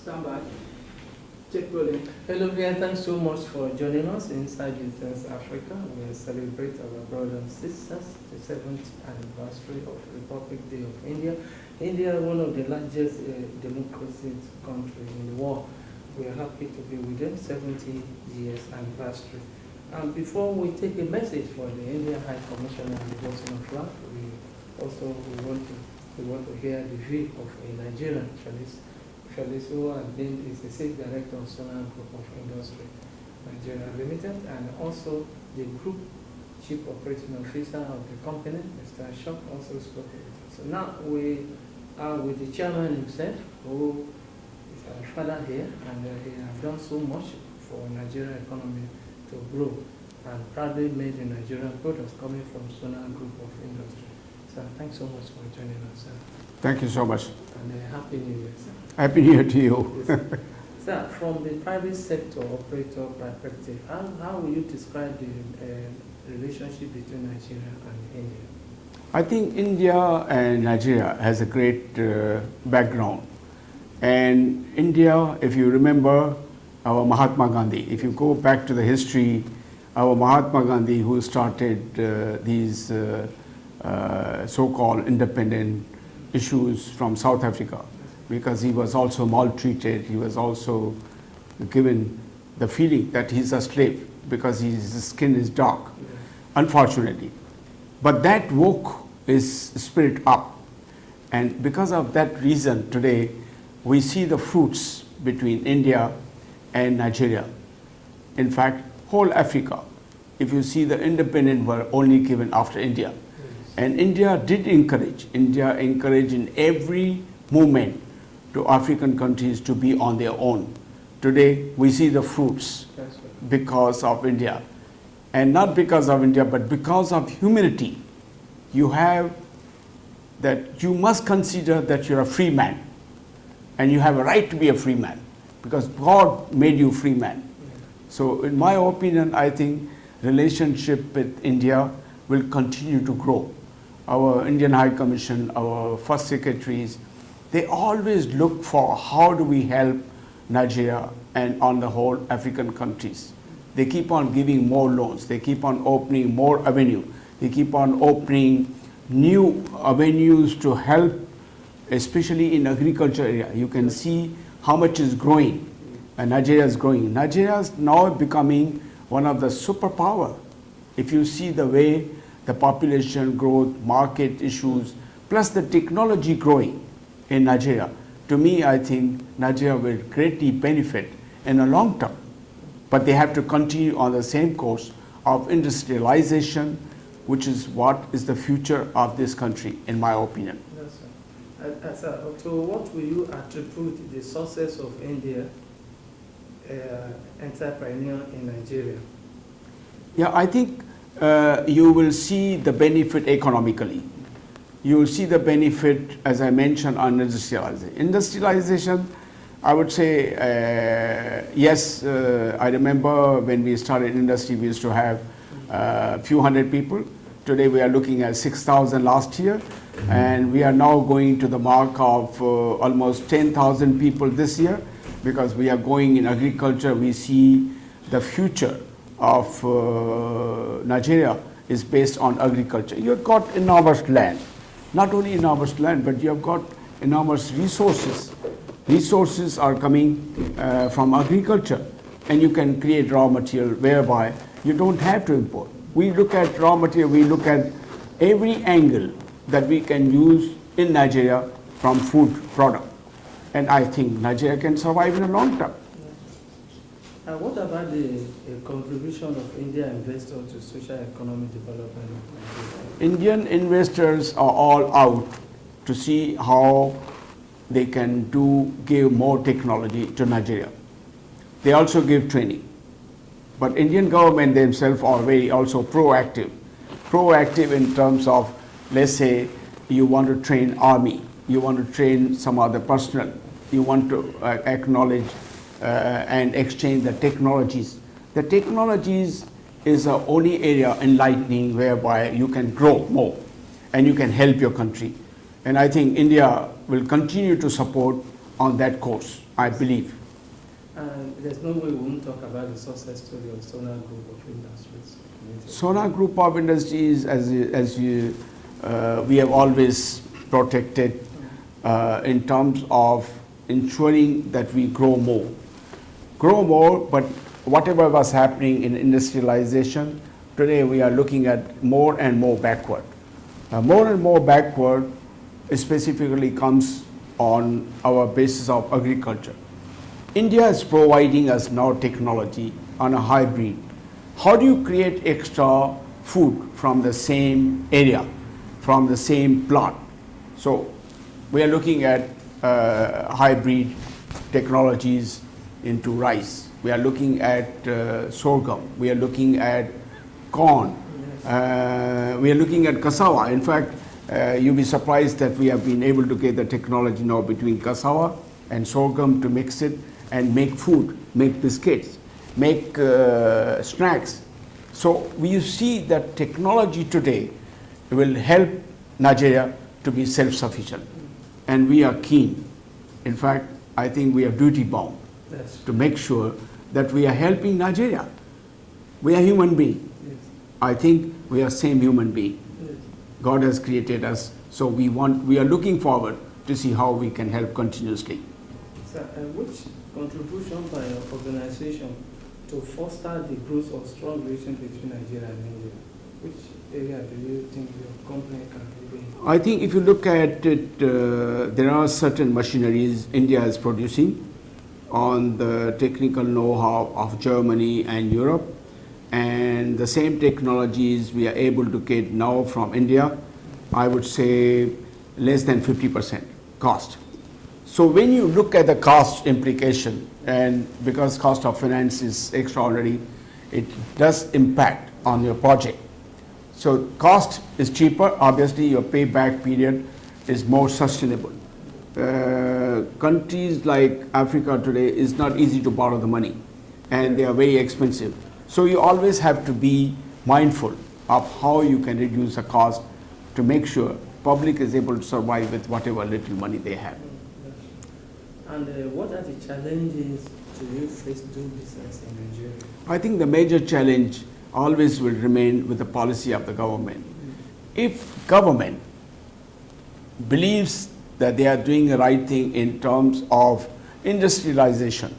Stand by. Check rolling. Hello, everyone. Thanks so much for joining us inside Defense Africa. We celebrate our brothers and sisters, the 7th anniversary of Republic Day of India. India, one of the largest democratic countries in the world. We are happy to be with them, 70 years anniversary. And before we take a message for the Indian High Commissioner and the Bossing of Flag, we want to hear the view of a Nigerian Felice, who has been the State Director of Sona Group of Industry, Nigeria Limited, and also the Group Chief Operating Officer of the company, Mr. Ashok, also spoke with us. So now we are with the chairman himself, who is our father here, and he has done so much for Nigerian economy to grow, and proudly made the Nigerian products coming from Sona Group of Industry. So thanks so much for joining us, sir. Thank you so much. And Happy New Year, sir. Happy New Year to you. Yes, sir, from the private sector operator perspective, how will you describe the relationship between Nigeria and India? I think India and Nigeria has a great background. And India, if you remember our Mahatma Gandhi, if you go back to the history, our Mahatma Gandhi, who started these so-called independent issues from South Africa, because he was also maltreated, he was also given the feeling that he's a slave because his skin is dark, unfortunately. But that woke his spirit up, and because of that reason today we see the fruits between India and Nigeria. In fact, whole Africa, if you see, the independence were only given after India. And India did encourage in every movement to African countries to be on their own. Today we see the fruits because of India. And not because of India, but because of humility. You have that you must consider that you're a free man. And you have a right to be a free man, because God made you free man. So in my opinion, I think relationship with India will continue to grow. Our Indian High Commission, our first secretaries, they always look for how do we help Nigeria and on the whole African countries. They keep on giving more loans, they keep on opening more avenue, they keep on opening new avenues to help, especially in agriculture area. You can see how much is growing, and Nigeria is growing. Nigeria is now becoming one of the superpower. If you see the way the population growth, market issues, plus the technology growing in Nigeria, to me, I think Nigeria will greatly benefit in the long term. But they have to continue on the same course of industrialization, which is what is the future of this country, in my opinion. Yes, sir. So what will you attribute the success of India entrepreneur in Nigeria? Yeah, I think you will see the benefit economically. You will see the benefit, as I mentioned, on industrialization. Industrialization, I would say, yes, I remember when we started industry, we used to have a few hundred people. Today we are looking at 6,000 last year, and we are now going to the mark of almost 10,000 people this year, because we are going in agriculture. We see the future of Nigeria is based on agriculture. You've got enormous land, not only enormous land, but you have got enormous resources. Resources are coming from agriculture, and you can create raw material whereby you don't have to import. We look at raw material, we look at every angle that we can use in Nigeria from food product. And I think Nigeria can survive in the long term. What about the contribution of Indian investors to social economic development of Nigeria? Indian investors are all out to see how they can give more technology to Nigeria. They also give training. But Indian government themselves are very also proactive. Proactive in terms of, let's say, you want to train army, you want to train some other personnel, you want to acknowledge and exchange the technologies. The technologies is the only area enlightening whereby you can grow more and you can help your country. And I think India will continue to support on that course. I believe. And there's no way we won't talk about the success story of Sona Group of Industries. Sona Group of Industries, we have always protected in terms of ensuring that we grow more. But whatever was happening in industrialization, today we are looking at more and more backward. More and more backward specifically comes on our basis of agriculture. India is providing us now technology on a hybrid. How do you create extra food from the same area, from the same plant? So we are looking at hybrid technologies into rice. We are looking at sorghum. We are looking at corn. We are looking at cassava. In fact, you'll be surprised that we have been able to get the technology now between cassava and sorghum to mix it and make food, make biscuits, make snacks. So we see that technology today will help Nigeria to be self-sufficient. And we are keen. In fact, I think we are duty bound to make sure that we are helping Nigeria. We are human beings. Yes. I think we are same human being. Yes. God has created us, so we are looking forward to see how we can help continuously. So, which contribution by your organization to foster the growth of strong relations between Nigeria and India? Which area do you think your company can be in? I think if you look at it, there are certain machineries India is producing on the technical know-how of Germany and Europe, and the same technologies we are able to get now from India, I would say less than 50% cost. So when you look at the cost implication, and because cost of finance is extraordinary, it does impact on your project. So cost is cheaper, obviously your payback period is more sustainable. Countries like Africa today is not easy to borrow the money, and they are very expensive. So you always have to be mindful of how you can reduce the cost to make sure public is able to survive with whatever little money they have. And what are the challenges do you face doing business in Nigeria? I think the major challenge always will remain with the policy of the government. If government believes that they are doing the right thing in terms of industrialization,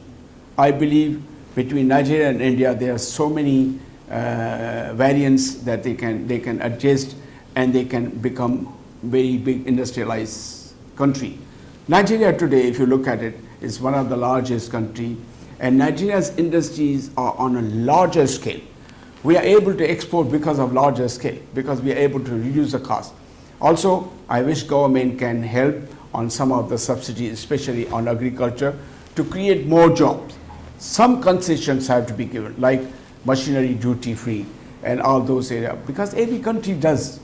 I believe between Nigeria and India there are so many variants that they can adjust and they can become very big industrialized country. Nigeria today, if you look at it, is one of the largest country, and Nigeria's industries are on a larger scale. We are able to export because of larger scale, because we are able to reduce the cost. Also, I wish government can help on some of the subsidies, especially on agriculture, to create more jobs. Some concessions have to be given, like machinery duty free and all those areas, because every country gives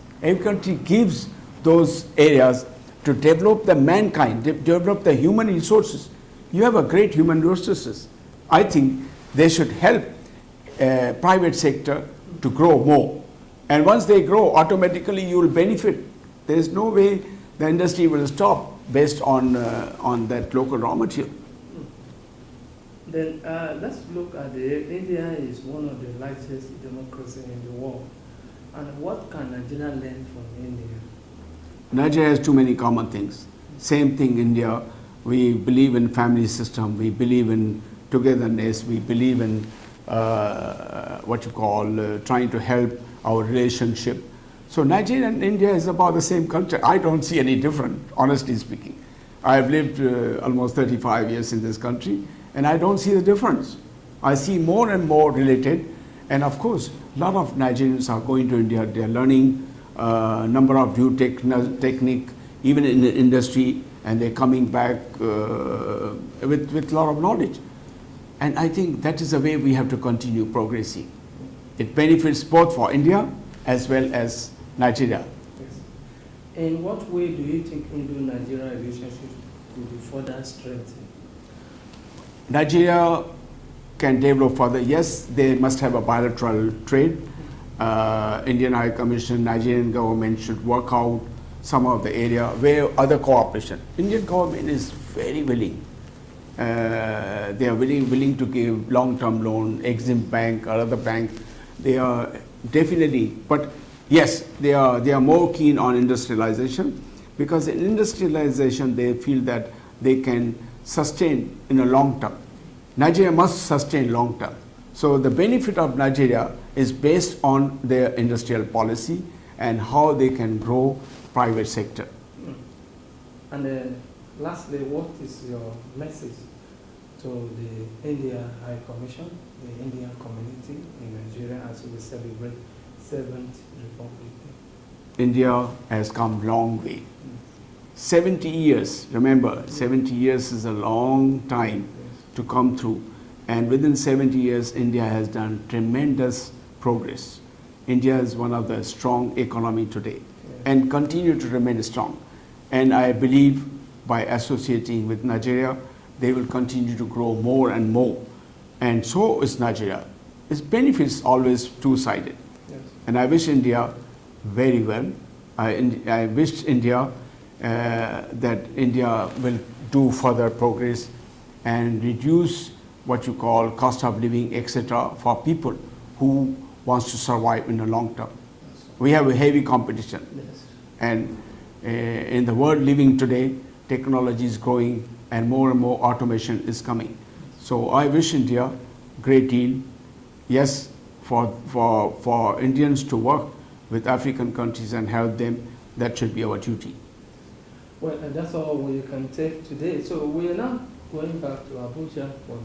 those areas to develop the mankind, develop the human resources. You have a great human resources. I think they should help private sector to grow more. And once they grow, automatically you will benefit. There is no way the industry will stop based on that local raw material. Then let's look at India is one of the largest democracies in the world. And what can Nigeria learn from India? Nigeria has too many common things. Same thing India. We believe in family system. We believe in togetherness. We believe in trying to help our relationship. So Nigeria and India is about the same culture. I don't see any different, honestly speaking. I have lived almost 35 years in this country, and I don't see the difference. I see more and more related, and of course, a lot of Nigerians are going to India. They are learning a number of new technique, even in the industry, and they're coming back with a lot of knowledge. And I think that is the way we have to continue progressing. It benefits both for India as well as Nigeria. Yes. In what way do you think Indo-Nigeria relationship could be further strengthened? Nigeria can develop further. Yes, they must have a bilateral trade. Indian High Commission, Nigerian government should work out some of the area where other cooperation. Indian government is very willing They are willing to give long-term loan, Exim Bank or other bank. They are definitely, but yes, they are more keen on industrialization, because in industrialization they feel that they can sustain in a long term. Nigeria must sustain long term. So the benefit of Nigeria is based on their industrial policy and how they can grow private sector. And lastly, what is your message to the India High Commission, the Indian community in Nigeria, as we celebrate 7th Republic Day? India has come long way. 70 years, remember, 70 years is a long time to come through. And within 70 years, India has done tremendous progress. India is one of the strong economy today and continue to remain strong. And I believe by associating with Nigeria, they will continue to grow more and more. And so is Nigeria. Its benefits always two-sided. Yes. And I wish India very well. I wish India that India will do further progress and reduce what you call cost of living, etc., for people who wants to survive in the long term. We have a heavy competition. Yes. And in the world living today, technology is growing and more automation is coming. So I wish India great deal. Yes, for Indians to work with African countries and help them, that should be our duty. Well, and that's all we can take today. So we are now going back to Abuja for the